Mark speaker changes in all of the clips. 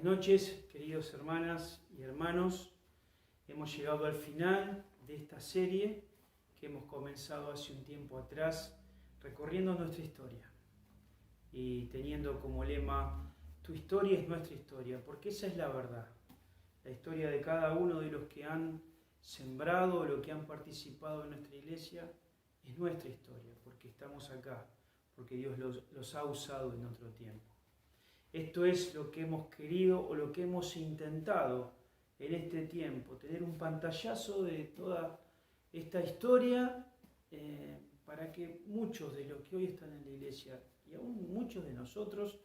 Speaker 1: Buenas noches, queridos hermanas y hermanos. Hemos llegado al final de esta serie que hemos comenzado hace un tiempo atrás, recorriendo nuestra historia y teniendo como lema: tu historia es nuestra historia, porque esa es la verdad. La historia de cada uno de los que han sembrado o los que han participado en nuestra iglesia es nuestra historia, porque estamos acá, porque Dios los ha usado en otro tiempo. Esto es lo que hemos querido o lo que hemos intentado en este tiempo, tener un pantallazo de toda esta historia para que muchos de los que hoy están en la iglesia y aún muchos de nosotros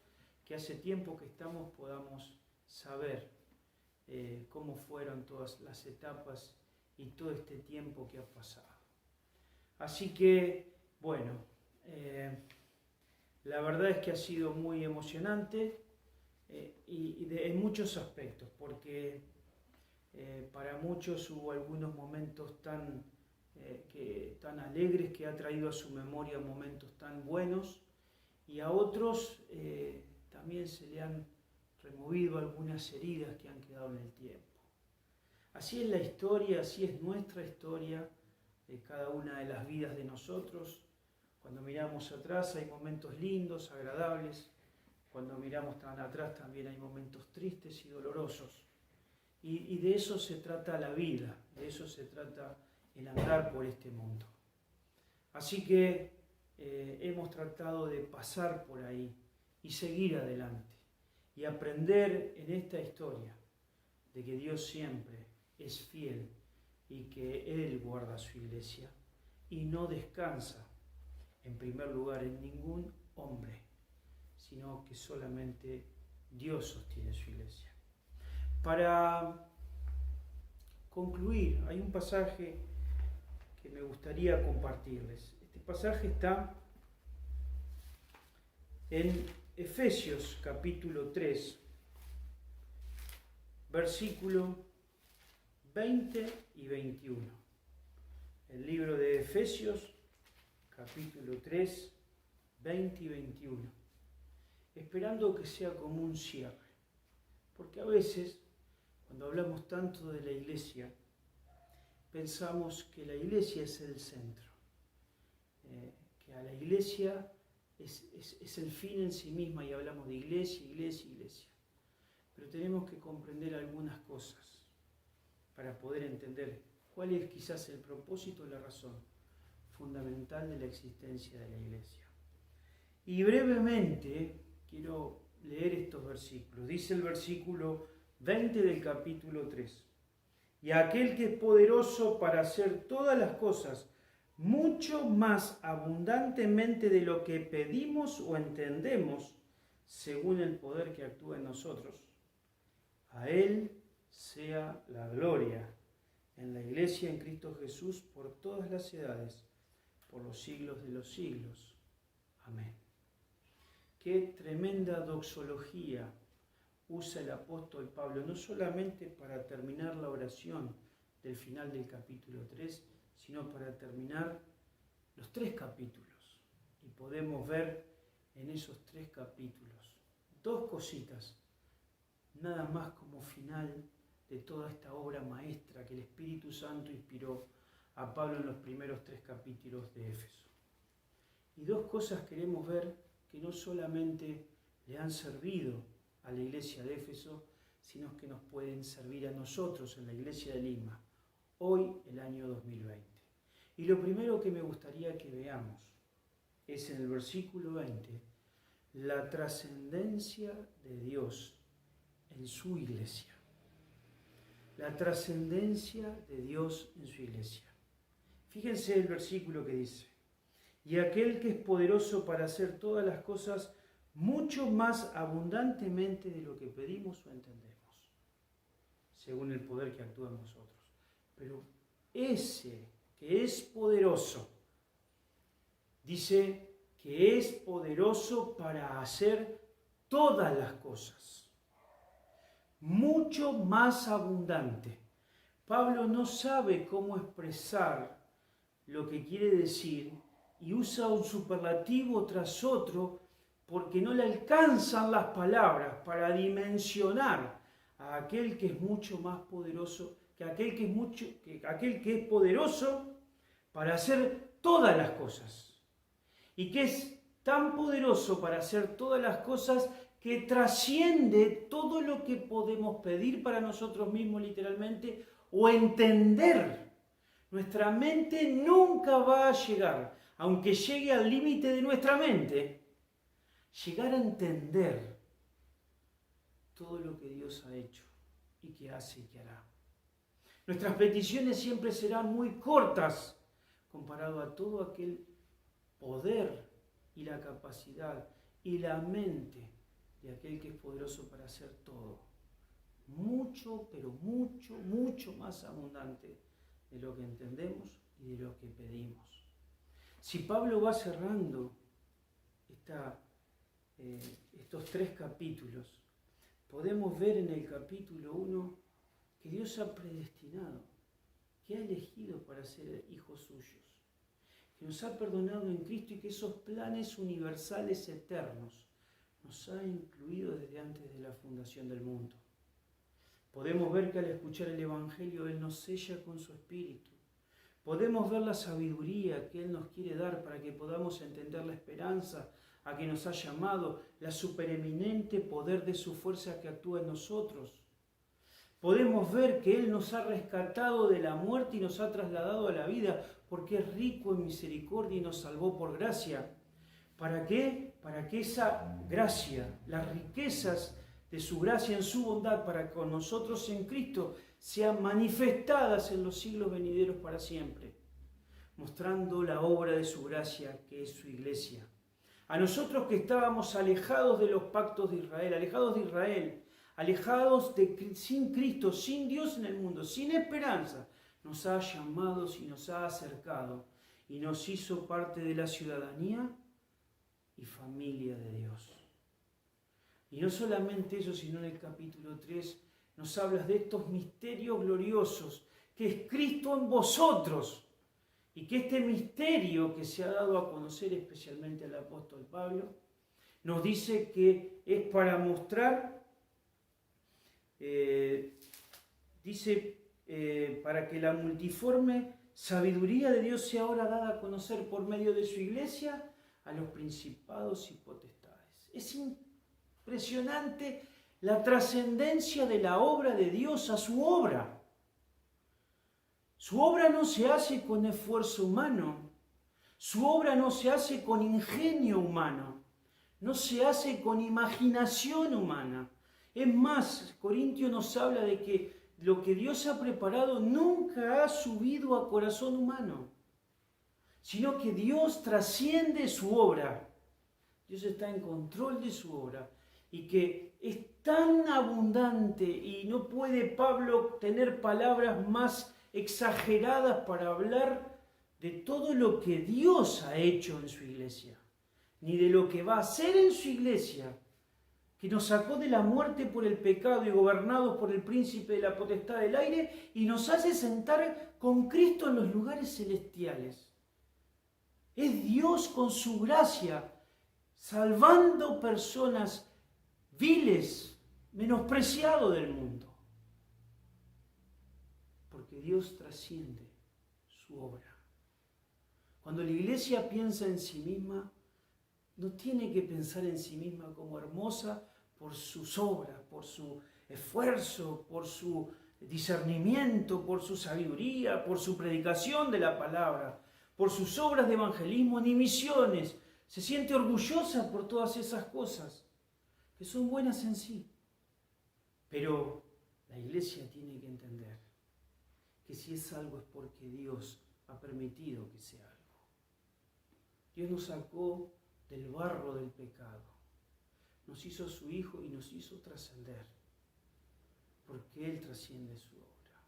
Speaker 1: que hace tiempo que estamos podamos saber cómo fueron todas las etapas y todo este tiempo que ha pasado. Así que, bueno, la verdad es que ha sido muy emocionante en muchos aspectos, porque para muchos hubo algunos momentos tan alegres que ha traído a su memoria momentos tan buenos, y a otros también se le han removido algunas heridas que han quedado en el tiempo. Así es la historia, así es nuestra historia de cada una de las vidas de nosotros. Cuando miramos atrás hay momentos lindos, agradables. Cuando miramos tan atrás también hay momentos tristes y dolorosos. Y de eso se trata la vida, de eso se trata el andar por este mundo. Así que hemos tratado de pasar por ahí y seguir adelante y aprender en esta historia de que Dios siempre es fiel y que Él guarda su iglesia y no descansa en primer lugar en ningún hombre, sino que solamente Dios sostiene su iglesia. Para concluir, hay un pasaje que me gustaría compartirles. Este pasaje está en Efesios capítulo 3, versículo 20 y 21. El libro de Efesios capítulo 3, 20 y 21. Esperando que sea como un cierre. Porque a veces, cuando hablamos tanto de la iglesia, pensamos que la iglesia es el centro. Que a la iglesia es el fin en sí misma y hablamos de iglesia, iglesia, iglesia. Pero tenemos que comprender algunas cosas para poder entender cuál es quizás el propósito y la razón fundamental de la existencia de la iglesia. Y brevemente quiero leer estos versículos. Dice el versículo 20 del capítulo 3. Y aquel que es poderoso para hacer todas las cosas mucho más abundantemente de lo que pedimos o entendemos, según el poder que actúa en nosotros, a Él sea la gloria en la iglesia en Cristo Jesús por todas las edades, por los siglos de los siglos. Amén. Qué tremenda doxología usa el apóstol Pablo, no solamente para terminar la oración del final del capítulo 3, sino para terminar los 3 capítulos. Y podemos ver en esos 3 capítulos 2 cositas, nada más como final de toda esta obra maestra que el Espíritu Santo inspiró a Pablo en los primeros 3 capítulos de Éfeso. Y 2 cosas queremos ver que no solamente le han servido a la iglesia de Éfeso, sino que nos pueden servir a nosotros en la iglesia de Lima, hoy, el año 2020. Y lo primero que me gustaría que veamos es en el versículo 20, la trascendencia de Dios en su iglesia. La trascendencia de Dios en su iglesia. Fíjense el versículo que dice: y aquel que es poderoso para hacer todas las cosas mucho más abundantemente de lo que pedimos o entendemos, según el poder que actúa en nosotros. Pero ese que es poderoso, dice que es poderoso para hacer todas las cosas, mucho más abundante. Pablo no sabe cómo expresar lo que quiere decir y usa un superlativo tras otro porque no le alcanzan las palabras para dimensionar a aquel que es mucho más poderoso, que aquel que es poderoso para hacer todas las cosas. Y que es tan poderoso para hacer todas las cosas que trasciende todo lo que podemos pedir para nosotros mismos literalmente o entender. Nuestra mente nunca va a llegar, aunque llegue al límite de nuestra mente, llegar a entender todo lo que Dios ha hecho y que hace y que hará. Nuestras peticiones siempre serán muy cortas comparado a todo aquel poder y la capacidad y la mente de aquel que es poderoso para hacer todo. Mucho, pero mucho, mucho más abundante de lo que entendemos y de lo que pedimos. Si Pablo va cerrando estos 3 capítulos, podemos ver en el capítulo 1 que Dios ha predestinado, que ha elegido para ser hijos suyos, que nos ha perdonado en Cristo y que esos planes universales eternos nos ha incluido desde antes de la fundación del mundo. Podemos ver que al escuchar el Evangelio Él nos sella con su Espíritu. Podemos ver la sabiduría que Él nos quiere dar para que podamos entender la esperanza a que nos ha llamado, la supereminente poder de su fuerza que actúa en nosotros. Podemos ver que Él nos ha rescatado de la muerte y nos ha trasladado a la vida porque es rico en misericordia y nos salvó por gracia. ¿Para qué? Para que esa gracia, las riquezas de su gracia en su bondad para con nosotros en Cristo sean manifestadas en los siglos venideros para siempre, mostrando la obra de su gracia que es su iglesia. A nosotros que estábamos alejados de los pactos de Israel, alejados sin Cristo, sin Dios en el mundo, sin esperanza, nos ha llamado y nos ha acercado y nos hizo parte de la ciudadanía y familia de Dios. Y no solamente eso, sino en el capítulo 3 nos hablas de estos misterios gloriosos, que es Cristo en vosotros, y que este misterio que se ha dado a conocer especialmente al apóstol Pablo, nos dice que es para mostrar, para que la multiforme sabiduría de Dios sea ahora dada a conocer por medio de su iglesia a los principados y potestades. Es impresionante la trascendencia de la obra de Dios a su obra. Su obra no se hace con esfuerzo humano, su obra no se hace con ingenio humano, no se hace con imaginación humana. Es más, Corintios nos habla de que lo que Dios ha preparado nunca ha subido a corazón humano, sino que Dios trasciende su obra. Dios está en control de su obra y que es tan abundante y no puede Pablo tener palabras más exageradas para hablar de todo lo que Dios ha hecho en su iglesia, ni de lo que va a hacer en su iglesia, que nos sacó de la muerte por el pecado y gobernados por el príncipe de la potestad del aire y nos hace sentar con Cristo en los lugares celestiales. Es Dios con su gracia, salvando personas viles, menospreciadas del mundo. Porque Dios trasciende su obra. Cuando la iglesia piensa en sí misma, no tiene que pensar en sí misma como hermosa por sus obras, por su esfuerzo, por su discernimiento, por su sabiduría, por su predicación de la palabra, por sus obras de evangelismo ni misiones. Se siente orgullosa por todas esas cosas, que son buenas en sí. Pero la iglesia tiene que entender que si es algo es porque Dios ha permitido que sea algo. Dios nos sacó del barro del pecado, nos hizo su Hijo y nos hizo trascender, porque Él trasciende su obra.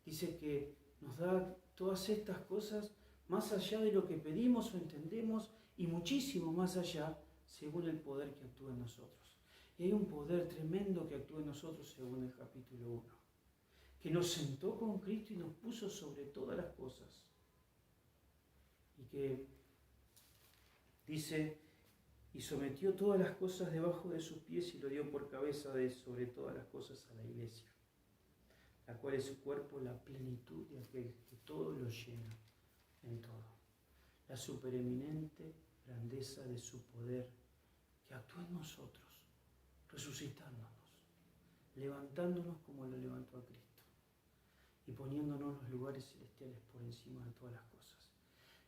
Speaker 1: Dice que nos da todas estas cosas más allá de lo que pedimos o entendemos y muchísimo más allá según el poder que actúa en nosotros. Y hay un poder tremendo que actúa en nosotros según el capítulo 1, que nos sentó con Cristo y nos puso sobre todas las cosas. Y que dice y sometió todas las cosas debajo de sus pies y lo dio por cabeza sobre todas las cosas a la iglesia, la cual es su cuerpo, la plenitud de aquel que todo lo llena en todo. La supereminente grandeza de su poder que actúa en nosotros, resucitándonos, levantándonos como lo levantó a Cristo y poniéndonos los lugares celestiales por encima de todas las cosas.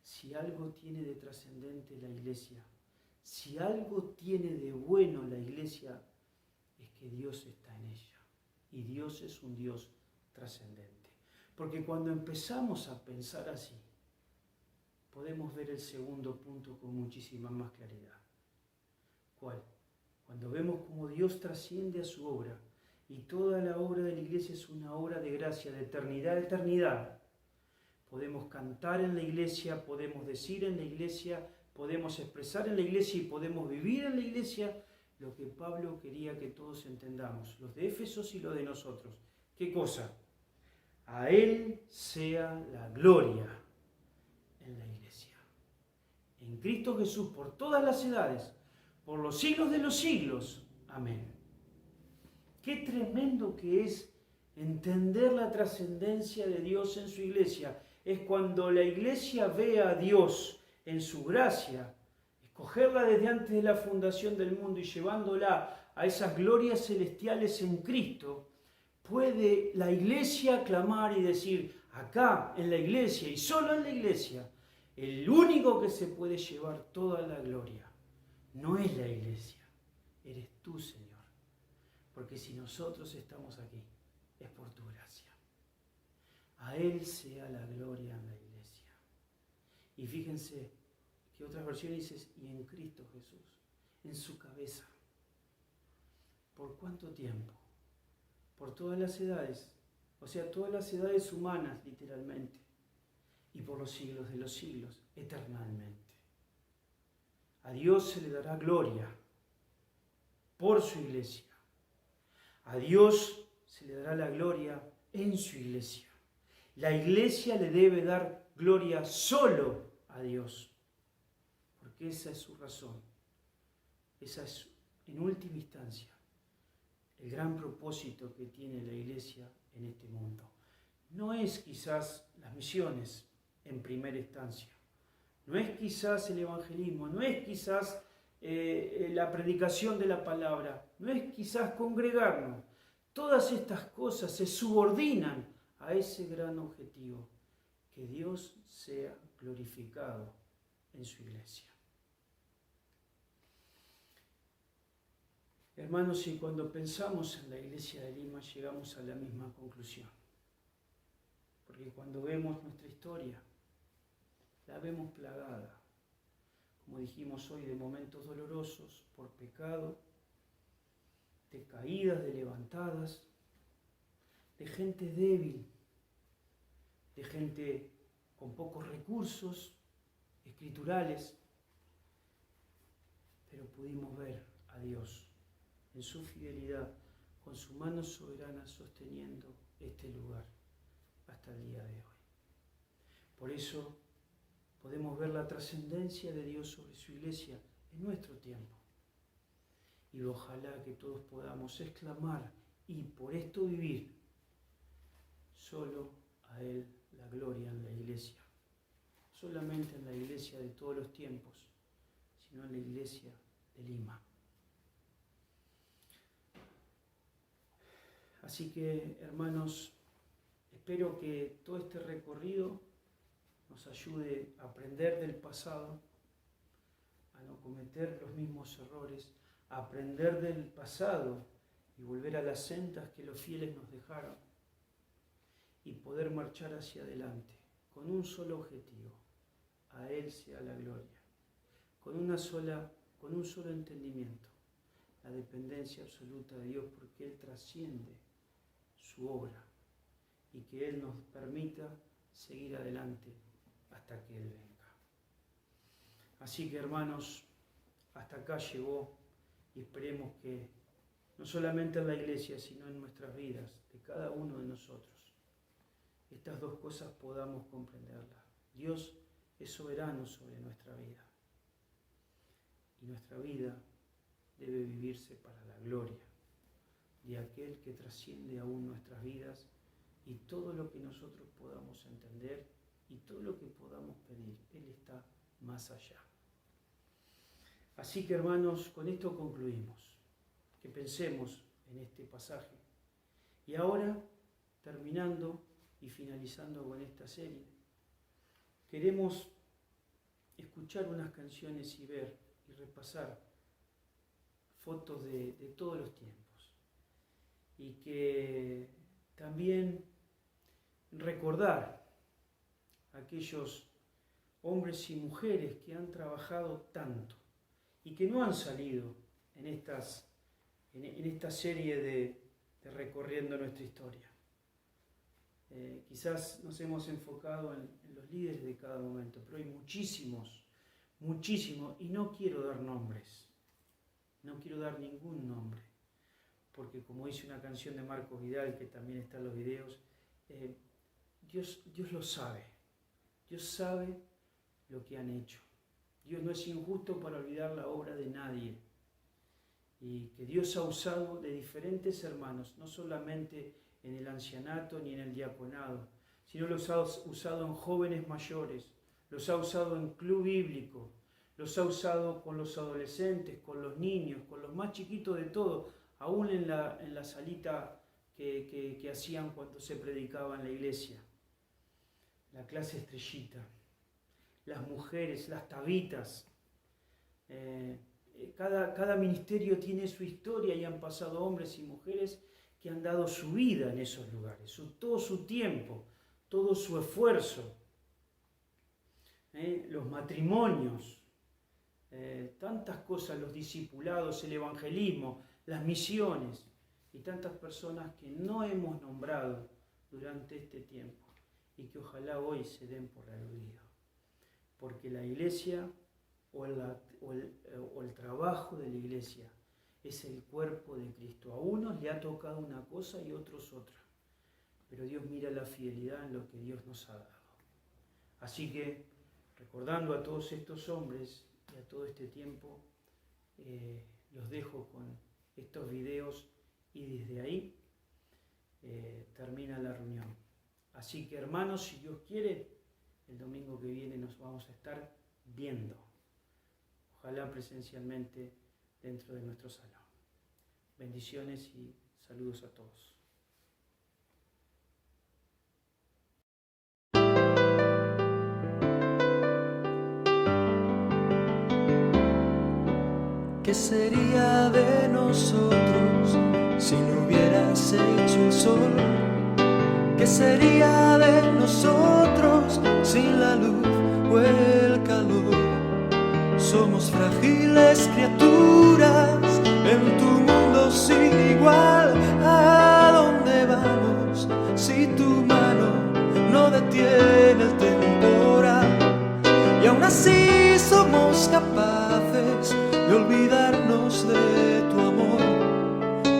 Speaker 1: Si algo tiene de trascendente la iglesia, si algo tiene de bueno la iglesia, es que Dios está en ella. Y Dios es un Dios trascendente. Porque cuando empezamos a pensar así, podemos ver el segundo punto con muchísima más claridad. ¿Cuál? Cuando vemos cómo Dios trasciende a su obra, y toda la obra de la iglesia es una obra de gracia, de eternidad a eternidad. Podemos cantar en la iglesia, podemos decir en la iglesia, podemos expresar en la iglesia y podemos vivir en la iglesia lo que Pablo quería que todos entendamos, los de Éfesos y los de nosotros. ¿Qué cosa? A Él sea la gloria en la iglesia. En Cristo Jesús, por todas las edades, por los siglos de los siglos. Amén. Qué tremendo que es entender la trascendencia de Dios en su iglesia. Es cuando la iglesia ve a Dios en su gracia, escogerla desde antes de la fundación del mundo y llevándola a esas glorias celestiales en Cristo, puede la iglesia clamar y decir, acá en la iglesia y solo en la iglesia, el único que se puede llevar toda la gloria no es la iglesia, eres tú, Señor. Porque si nosotros estamos aquí, es por tu gracia. A Él sea la gloria en la iglesia. Y fíjense que otras versiones dicen, y en Cristo Jesús, en su cabeza. ¿Por cuánto tiempo? Por todas las edades, o sea, todas las edades humanas, literalmente. Y por los siglos de los siglos, eternamente. A Dios se le dará gloria por su iglesia. A Dios se le dará la gloria en su iglesia. La iglesia le debe dar gloria solo a Dios, porque esa es su razón. Esa es, en última instancia, el gran propósito que tiene la iglesia en este mundo. No es quizás las misiones en primera instancia, no es quizás el evangelismo, no es quizás la predicación de la palabra, no es quizás congregarnos. Todas estas cosas se subordinan a ese gran objetivo, que Dios sea glorificado en su iglesia. Hermanos, y cuando pensamos en la iglesia de Lima llegamos a la misma conclusión. Porque cuando vemos nuestra historia, la vemos plagada, como dijimos hoy, de momentos dolorosos por pecado, de caídas, de levantadas, de gente débil, de gente con pocos recursos escriturales, pero pudimos ver a Dios en su fidelidad, con su mano soberana sosteniendo este lugar hasta el día de hoy. Por eso podemos ver la trascendencia de Dios sobre su iglesia en nuestro tiempo. Y ojalá que todos podamos exclamar y por esto vivir, solo a Él la gloria en la iglesia. Solamente en la iglesia de todos los tiempos, sino en la iglesia de Lima. Así que, hermanos, espero que todo este recorrido nos ayude a aprender del pasado, a no cometer los mismos errores, a aprender del pasado y volver a las sendas que los fieles nos dejaron y poder marchar hacia adelante con un solo objetivo, a Él sea la gloria, con un solo entendimiento, la dependencia absoluta de Dios, porque Él trasciende su obra y que Él nos permita seguir adelante hasta que Él venga. Así que, hermanos, hasta acá llegó y esperemos que no solamente en la iglesia, sino en nuestras vidas, de cada uno de nosotros, estas dos cosas podamos comprenderlas. Dios es soberano sobre nuestra vida y nuestra vida debe vivirse para la gloria de aquel que trasciende aún nuestras vidas y todo lo que nosotros podamos entender y todo lo que podamos pedir. Él está más allá. Así que, hermanos, con esto concluimos. Que pensemos en este pasaje. Y ahora, terminando y finalizando con esta serie, queremos escuchar unas canciones y ver y repasar fotos de todos los tiempos. Y que también recordar a aquellos hombres y mujeres que han trabajado tanto y que no han salido en esta serie de recorriendo nuestra historia. Quizás nos hemos enfocado en los líderes de cada momento, pero hay muchísimos, y no quiero dar nombres, no quiero dar ningún nombre, porque como dice una canción de Marcos Vidal, que también está en los videos, Dios lo sabe, Dios sabe lo que han hecho. Dios no es injusto para olvidar la obra de nadie, y que Dios ha usado de diferentes hermanos, no solamente en el ancianato ni en el diaconado, sino los ha usado en jóvenes mayores, los ha usado en club bíblico, los ha usado con los adolescentes, con los niños, con los más chiquitos de todo, aún en la salita que hacían cuando se predicaba en la iglesia. La clase estrellita, las mujeres, las tabitas. Cada ministerio tiene su historia y han pasado hombres y mujeres que han dado su vida en esos lugares, todo su tiempo, todo su esfuerzo. Los matrimonios, tantas cosas, los discipulados, el evangelismo, las misiones y tantas personas que no hemos nombrado durante este tiempo y que ojalá hoy se den por aludido. Porque la iglesia o el trabajo de la iglesia es el cuerpo de Cristo. A unos le ha tocado una cosa y a otros otra, pero Dios mira la fidelidad en lo que Dios nos ha dado. Así que, recordando a todos estos hombres y a todo este tiempo, los dejo con estos videos y desde ahí termina la reunión. Así que, hermanos, si Dios quiere, el domingo que viene nos vamos a estar viendo. Ojalá presencialmente dentro de nuestro salón. Bendiciones y saludos a todos.
Speaker 2: ¿Qué sería de nosotros si no hubieras hecho el sol? ¿Qué sería de nosotros sin la luz o el calor? Somos frágiles criaturas en tu mundo sin igual. ¿A dónde vamos si tu mano no detiene el temporal? Y aún así somos capaces de olvidarnos de tu amor,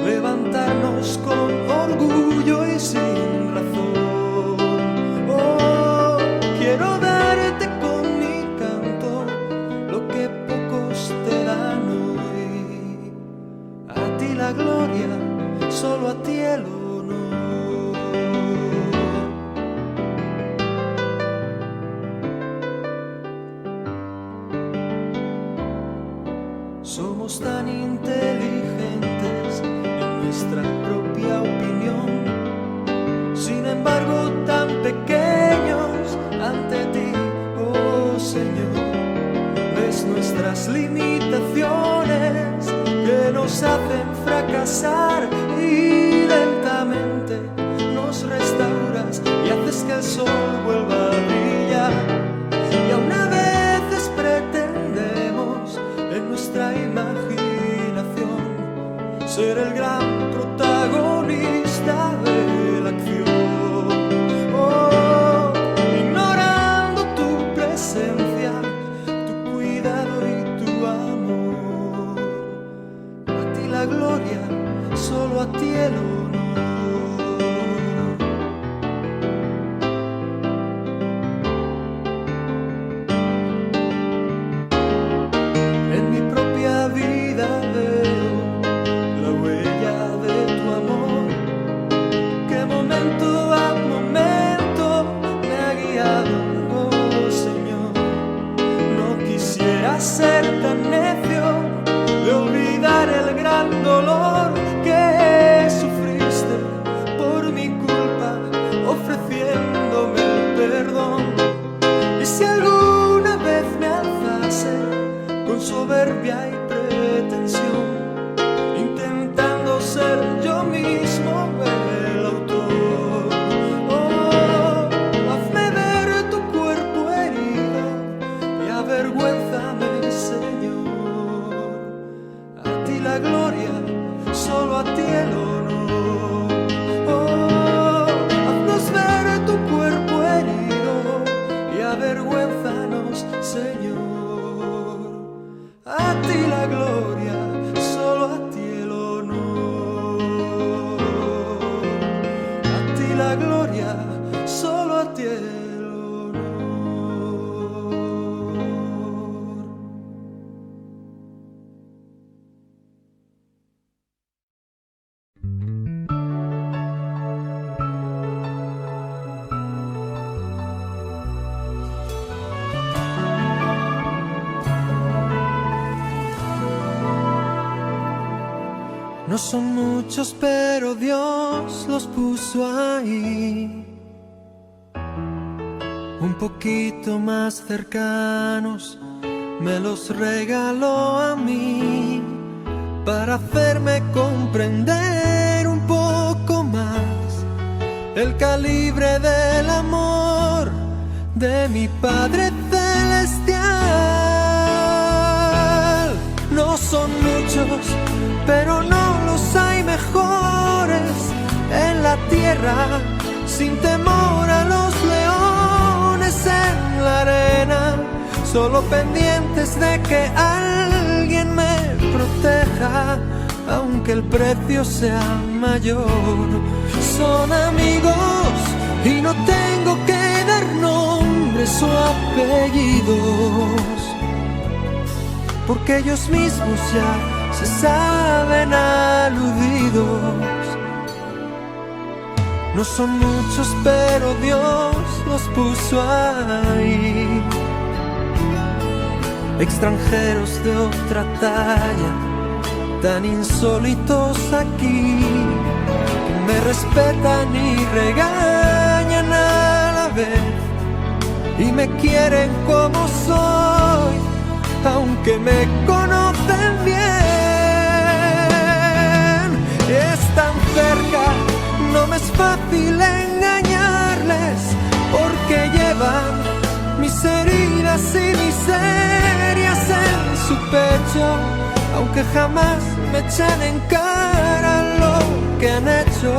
Speaker 2: levantarnos con orgullo y sin razón. Oh, quiero darte con mi canto lo que pocos te dan hoy. A ti la gloria, solo a ti el honor. Somos tan inteligentes en nuestra propia opinión, sin embargo tan pequeños ante ti, oh Señor. Ves nuestras limitaciones que nos hacen fracasar y lentamente nos restauras y haces que el sol vuelva a brillar. Y aún a veces pretendemos en nuestra imaginación ser el gran protagonista de la acción. Oh, ignorando tu presencia, tu cuidado y tu amor. A ti la gloria, solo a ti el honor. En mi propia No son muchos, pero Dios los puso ahí, un poquito más cercanos, me los regaló a mí, para hacerme comprender un poco más el calibre del amor de mi Padre Celestial. No son muchos, pero no los hay mejores en la tierra, sin temor a los leones en la arena, solo pendientes de que alguien me proteja, aunque el precio sea mayor. Son amigos y no tengo que dar nombres o apellidos, porque ellos mismos ya se saben aludidos. No son muchos, pero Dios los puso ahí, extranjeros de otra talla, tan insólitos aquí, que me respetan y regañan a la vez, y me quieren como soy, aunque me conocen bien. Están cerca, no me es fácil engañarles, porque llevan mis heridas y miserias en su pecho, aunque jamás me echan en cara lo que han hecho,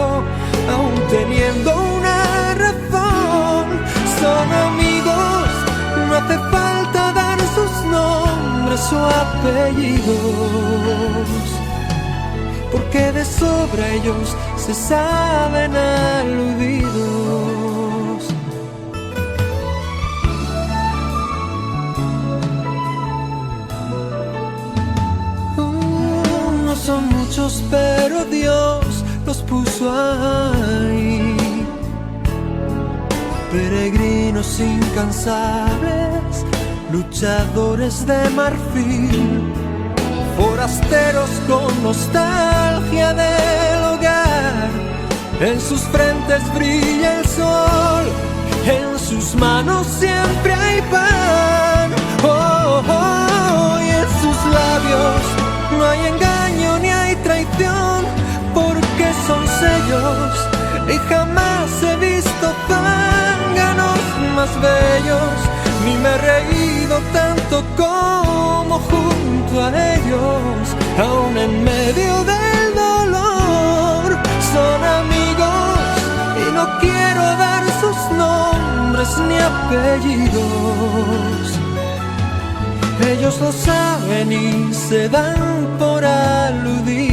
Speaker 2: aún teniendo una razón. Son amigos, no hace falta dar sus nombres o apellidos, porque de sobra ellos se saben aludidos. No son muchos, pero Dios los puso ahí, peregrinos incansables, luchadores de marfil, forasteros con nostalgia del hogar. En sus frentes brilla el sol, en sus manos siempre hay pan. Oh, oh, y en sus labios no hay engaño ni hay traición, porque son sellos y jamás he visto zánganos más bellos, ni me he reído tanto como junto a ellos, aún en medio del dolor. Son amigos y no quiero dar sus nombres ni apellidos, ellos lo saben y se dan por aludidos.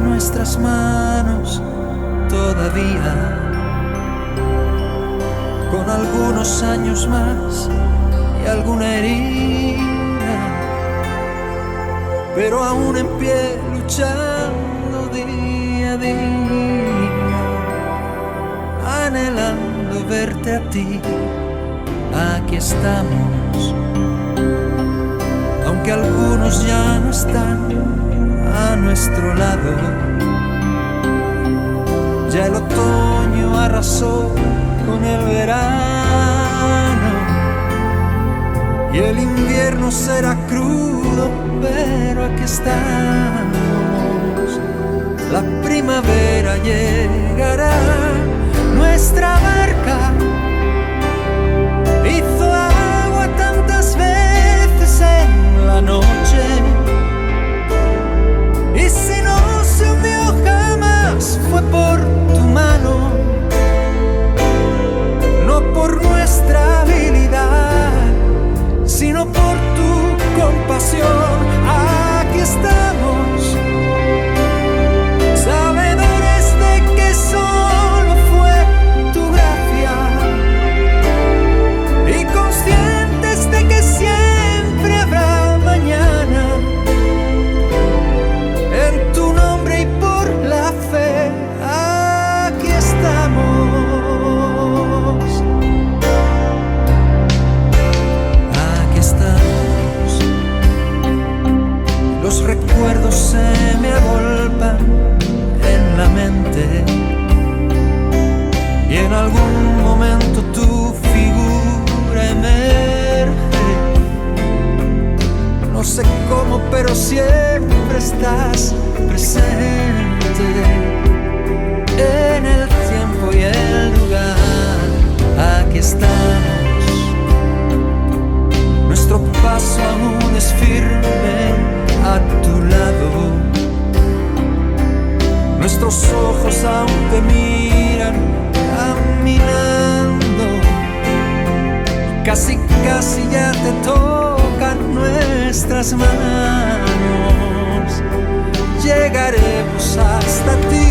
Speaker 2: Nuestras manos todavía, con algunos años más y alguna herida, pero aún en pie, luchando día a día, anhelando verte a ti. Aquí estamos, aunque algunos ya no están a nuestro lado. Ya el otoño arrasó con el verano y el invierno será crudo, pero aquí estamos. La primavera llegará, nuestra barca hizo agua tantas veces en la noche algún momento tu figura emerge. No sé cómo, pero siempre estás presente en el tiempo y el lugar. Aquí estamos, nuestro paso aún es firme a tu lado. Nuestros ojos aún te miran caminando. Casi, casi ya te tocan nuestras manos. Llegaremos hasta ti.